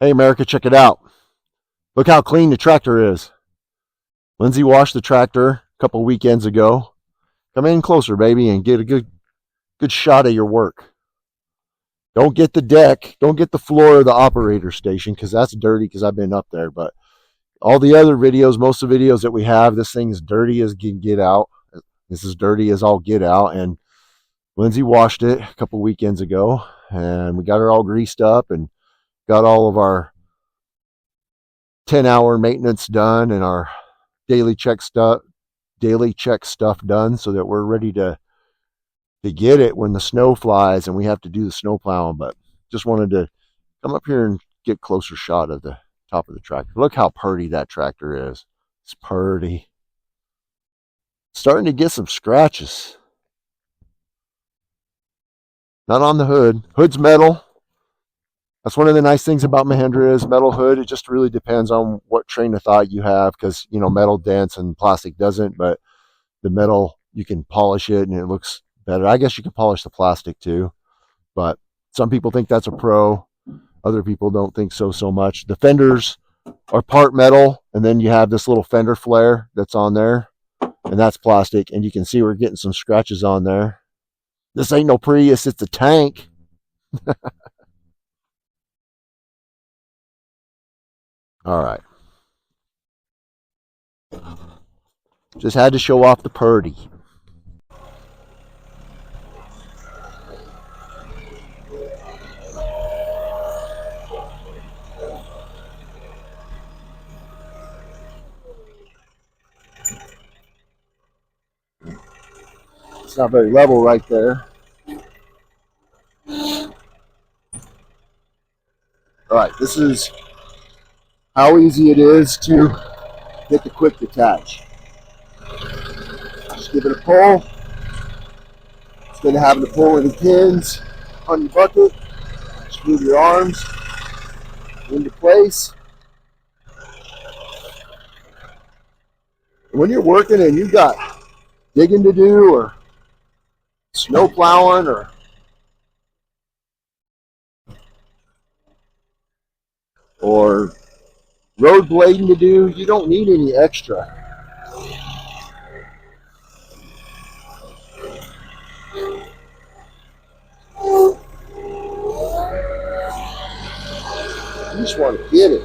Hey America, check it out. Look how clean the tractor is. Lindsay washed the tractor a couple weekends ago. Come in closer, baby, and get a good shot of your work. Don't get the deck, don't get the floor of the operator station because that's dirty because I've been up there. But all the other videos, most of the videos that we have, this thing's dirty as can get out. This is dirty as all get out. And Lindsay washed it a couple weekends ago, and we got her all greased up and got all of our 10-hour maintenance done and our daily check stuff done so that we're ready to get it when the snow flies and we have to do the snow plowing. But just wanted to come up here and get closer shot of the top of the tractor. Look how purty that tractor is. It's purty. Starting to get some scratches. Not on the hood. Hood's metal. That's one of the nice things about Mahindra is metal hood. It just really depends on what train of thought you have because, you know, metal dents and plastic doesn't, but the metal, you can polish it and it looks better. I guess you can polish the plastic too, but some people think that's a pro. Other people don't think so much. The fenders are part metal, and then you have this little fender flare that's on there, and that's plastic, and you can see we're getting some scratches on there. This ain't no Prius, it's a tank. All right. Just had to show off the purdy. It's not very level right there. All right, this is how easy it is to get the quick detach. Just give it a pull. Instead of having to pull any pins on your bucket, just move your arms into place. When you're working and you've got digging to do or snow plowing or road blading to do, you don't need any extra. You just want to get it.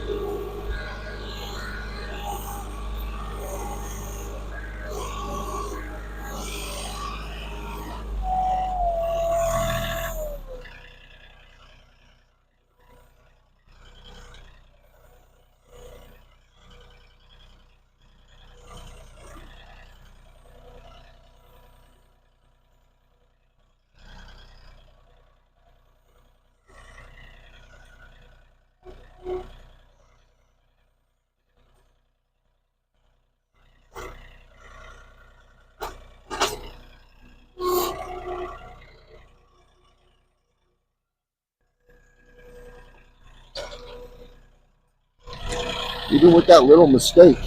Even with that little mistake,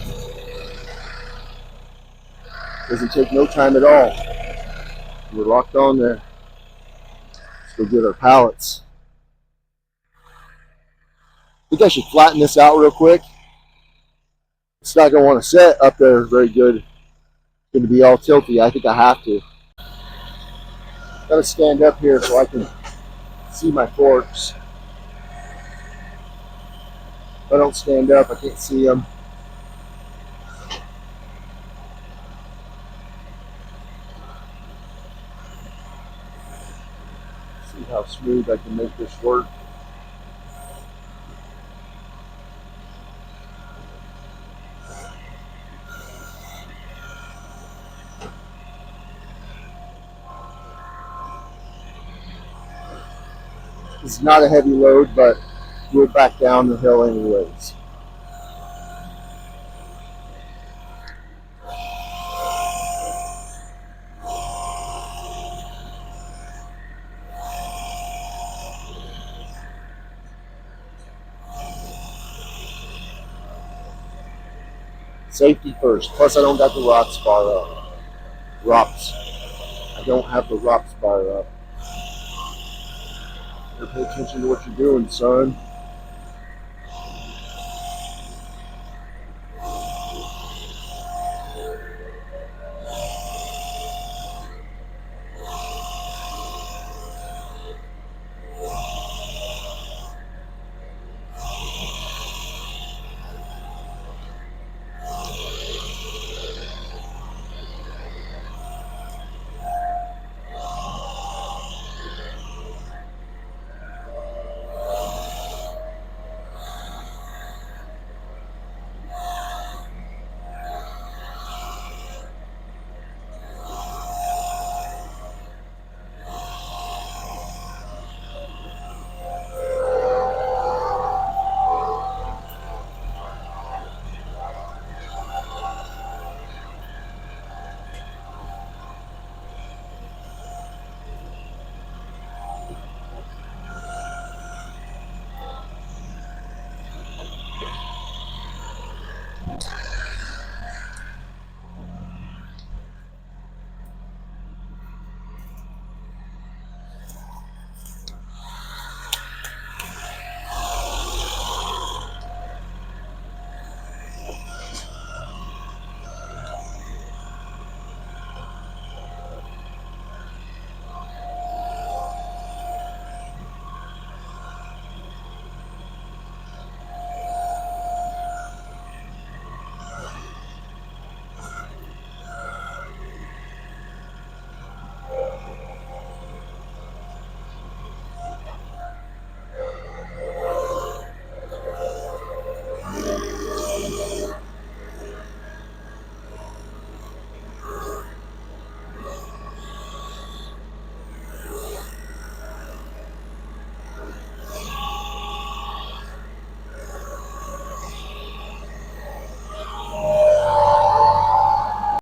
doesn't take no time at all. We're locked on there. Let's go get our pallets. I think I should flatten this out real quick. It's not going to want to set up there very good. It's going to be all tilty. I think I have to. Got to stand up here so I can see my forks. If I don't stand up, I can't see them. See how smooth I can make this work. It's not a heavy load, but we're back down the hill anyways. Safety first. Plus, I don't got the rocks bar up. I don't have the rocks bar up. You pay attention to what you're doing, son.